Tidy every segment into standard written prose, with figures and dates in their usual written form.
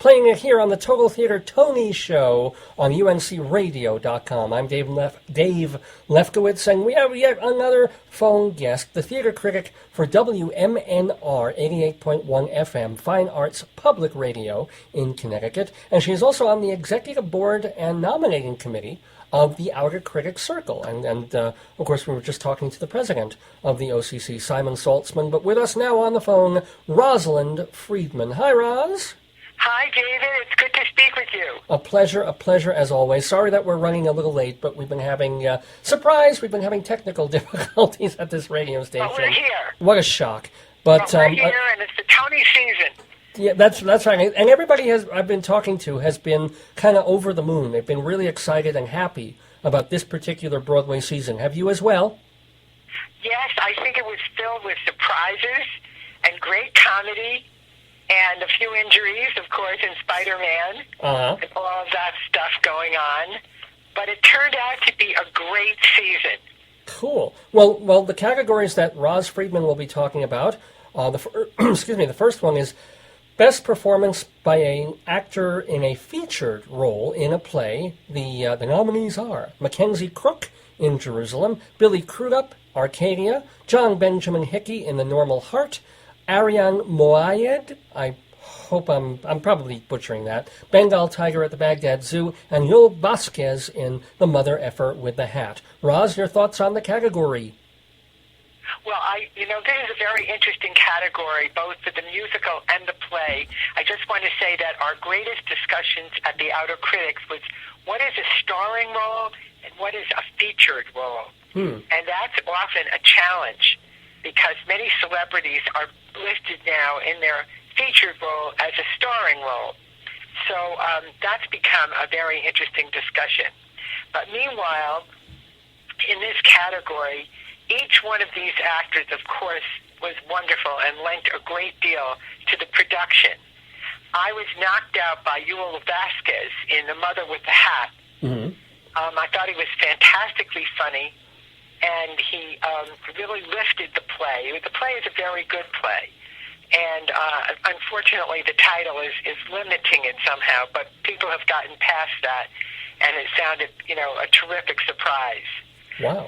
playing it here on the Total Theater Tony Show on uncradio.com. I'm Dave Lefkowitz, and we have yet another phone guest, the theater critic for WMNR 88.1 FM, Fine Arts Public Radio in Connecticut, and she is also on the executive board and nominating committee of the Outer Critics Circle. And of course, we were just talking to the president of the OCC, Simon Saltzman, but with us now on the phone, Rosalind Friedman. Hi, Roz. Hi, David. It's good to speak with you. A pleasure as always. Sorry that we're running a little late, but we've been having, we've been having technical difficulties at this radio station. But we're here. What a shock. But we're here, and it's the Tony season. Yeah, that's right. And everybody I've been talking to has been kind of over the moon. They've been really excited and happy about this particular Broadway season. Have you as well? Yes, I think it was filled with surprises and great comedy and a few injuries, of course, in Spider-Man and all of that stuff going on. But it turned out to be a great season. Cool. Well, the categories that Roz Friedman will be talking about, the first one is Best Performance by an Actor in a Featured Role in a Play. The nominees are Mackenzie Crook in Jerusalem, Billy Crudup, Arcadia, John Benjamin Hickey in The Normal Heart, Ariane Moayed, I hope I'm probably butchering that, Bengal Tiger at the Baghdad Zoo, and Yul Vasquez in The Mother Effer with the Hat. Roz, your thoughts on the category? Well, this is a very interesting category, both for the musical and the play. I just want to say that our greatest discussions at the Outer Critics was what is a starring role and what is a featured role. And that's often a challenge because many celebrities are listed now in their featured role as a starring role. So that's become a very interesting discussion. But meanwhile, in this category, each one of these actors, of course, was wonderful and lent a great deal to the production. I was knocked out by Yul Vasquez in The Mother with the Hat. I thought he was fantastically funny, and he really lifted the play. The play is a very good play, and unfortunately the title is limiting it somehow, but people have gotten past that, and it sounded, a terrific surprise. Wow.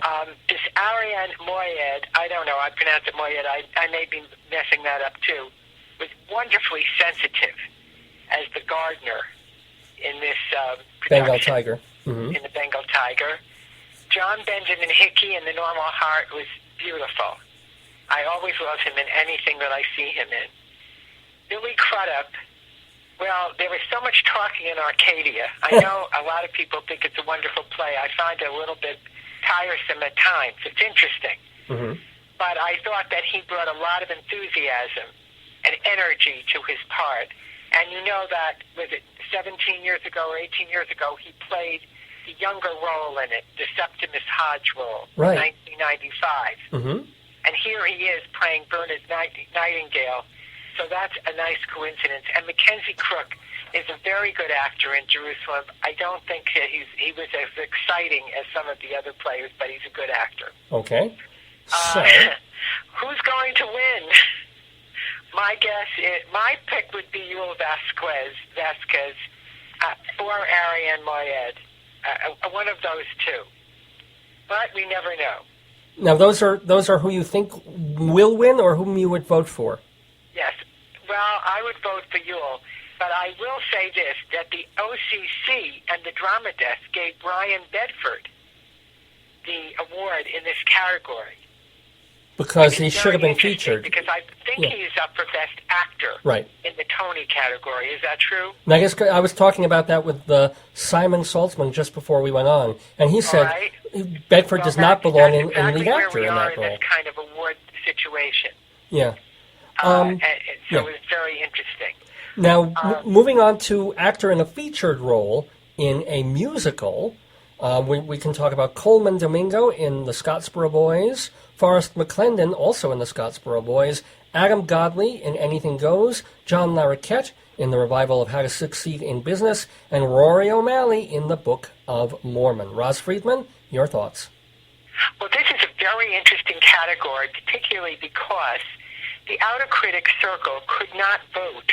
This Ariane Moayed, I don't know, I pronounce it Moayed, I may be messing that up too, was wonderfully sensitive as the gardener in this Bengal Tiger. In the Bengal Tiger. John Benjamin Hickey in The Normal Heart was beautiful. I always love him in anything that I see him in. Billy Crudup, well, there was so much talking in Arcadia. I know a lot of people think it's a wonderful play. I find it a little bit tiresome at times. It's interesting. But I thought that he brought a lot of enthusiasm and energy to his part. And you know that, was it 17 years ago or 18 years ago, he played the younger role in it, the Septimus Hodge role, right, in 1995. And here he is playing Bernard Nightingale. So that's a nice coincidence. And Mackenzie Crook is a very good actor in Jerusalem. I don't think he was as exciting as some of the other players, but he's a good actor. Okay. So who's going to win? My my pick would be Yul Vasquez or Ariane Moayed. One of those two. But we never know. Now, those are who you think will win or whom you would vote for? Yes. Well, I would vote for Yul. But I will say this, that the OCC and the Drama Desk gave Brian Bedford the award in this category. Because he should have been featured. Because I think he's up for Best Actor in the Tony category. Is that true? And I guess I was talking about that with Simon Saltzman just before we went on. And he said Bedford does not belong in lead actor in that role. This kind of award situation. Yeah. So it's very interesting. Now, moving on to actor in a featured role in a musical, we can talk about Coleman Domingo in The Scottsboro Boys, Forrest McClendon also in The Scottsboro Boys, Adam Godley in Anything Goes, John Larroquette in the revival of How to Succeed in Business, and Rory O'Malley in the Book of Mormon. Roz Friedman, your thoughts? Well, this is a very interesting category, particularly because the Outer Critics Circle could not vote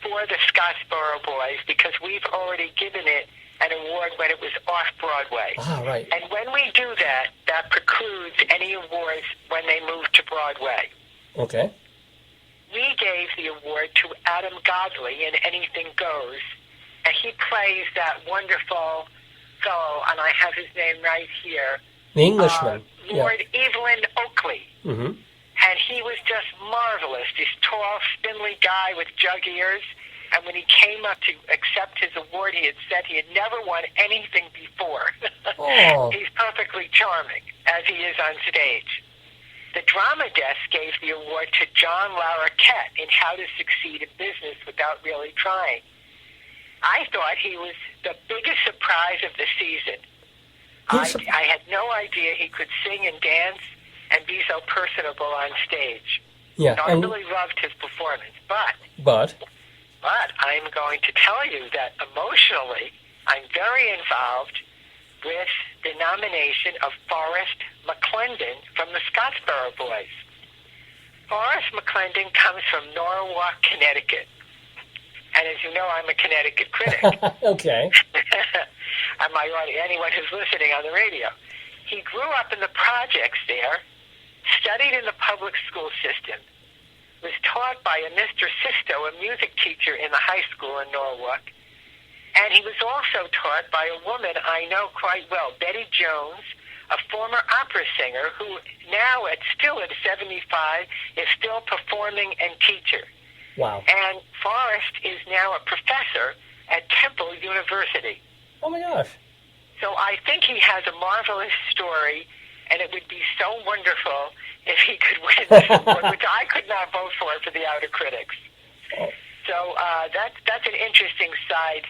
for ignore the Scottsboro Boys because we've already given it an award when it was off-Broadway. Ah, right. And when we do that, that precludes any awards when they move to Broadway. Okay. We gave the award to Adam Godley in Anything Goes, and he plays that wonderful fellow, and I have his name right here. The Englishman. Lord Evelyn Oakley. Mm-hmm. And he was just marvelous, this tall, spindly guy with jug ears. And when he came up to accept his award, he had said he had never won anything before. Oh. He's perfectly charming, as he is on stage. The Drama Desk gave the award to John Larroquette in How to Succeed in Business Without Really Trying. I thought he was the biggest surprise of the season. I had no idea he could sing and dance and be so personable on stage. Yeah, so I really loved his performance. But I'm going to tell you that emotionally, I'm very involved with the nomination of Forrest McClendon from the Scottsboro Boys. Forrest McClendon comes from Norwalk, Connecticut. And as you know, I'm a Connecticut critic. Okay. And anyone who's listening on the radio. He grew up in the projects there, studied in the public school system, was taught by a Mr. Sisto, a music teacher in the high school in Norwalk, and he was also taught by a woman I know quite well, Betty Jones, a former opera singer who now, still at 75, is still performing and teacher. Wow. And Forrest is now a professor at Temple University. Oh, my gosh. So I think he has a marvelous story, and it would be so wonderful if he could win this award, which I could not vote for the Outer Critics. Oh. So that's an interesting side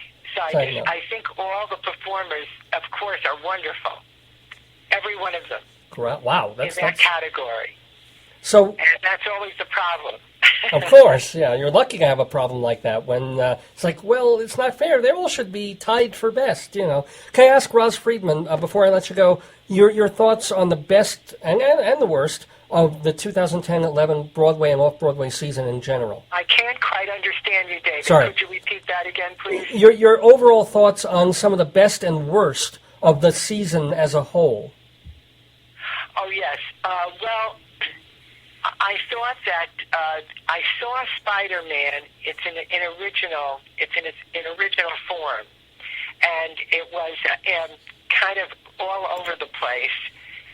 dish. I think all the performers, of course, are wonderful. Every one of them. Wow. In that category. So, and that's always the problem. Of course, yeah. You're lucky to have a problem like that when it's like, well, it's not fair. They all should be tied for best, you know. Can I ask Ros Friedman, before I let you go, your thoughts on the best and the worst of the 2010-11 Broadway and off-Broadway season in general? I can't quite understand you, David. Sorry. Could you repeat that again, please? Your overall thoughts on some of the best and worst of the season as a whole. Oh, yes. Well, I thought that I saw Spider-Man. It's in its original form, and it was kind of all over the place.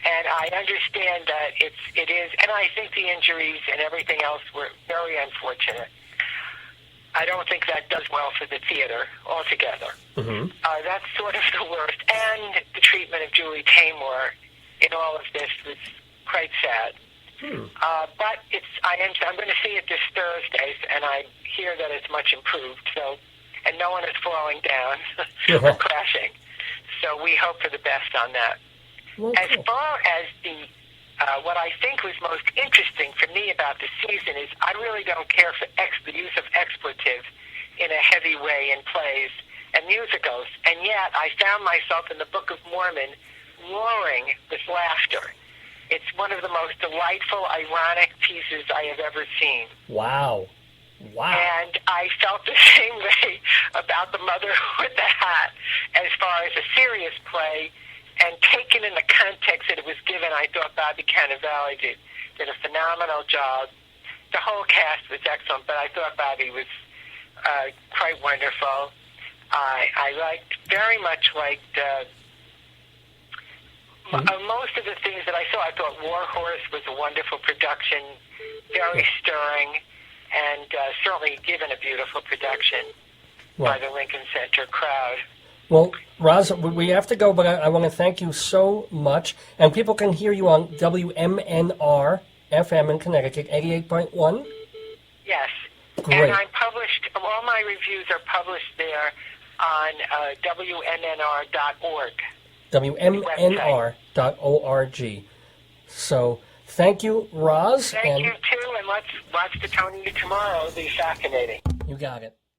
And I understand that it is, and I think the injuries and everything else were very unfortunate. I don't think that does well for the theater altogether. Mm-hmm. That's sort of the worst. And the treatment of Julie Taymor in all of this was quite sad. But I'm going to see it this Thursday, and I hear that it's much improved. And no one is falling down or crashing. So we hope for the best on that. Well, as far as what I think was most interesting for me about the season is I really don't care for the use of expletives in a heavy way in plays and musicals, and yet I found myself in the Book of Mormon roaring with laughter. It's one of the most delightful, ironic pieces I have ever seen. Wow. And I felt the same way about The Mother with the Hat as far as a serious play, and taken in the context that it was given, I thought Bobby Cannavale did a phenomenal job. The whole cast was excellent, but I thought Bobby was quite wonderful. I very much liked most of the things that I saw. I thought War Horse was a wonderful production, very stirring, and certainly given a beautiful production by the Lincoln Center crowd. Well, Roz, we have to go, but I want to thank you so much. And people can hear you on WMNR FM in Connecticut, 88.1? Yes. Great. And I'm published, all my reviews are published there on WMNR.org. WMNR.org. So, thank you, Roz. Thank you, too, and let's watch the Tony tomorrow. It'll be fascinating. You got it.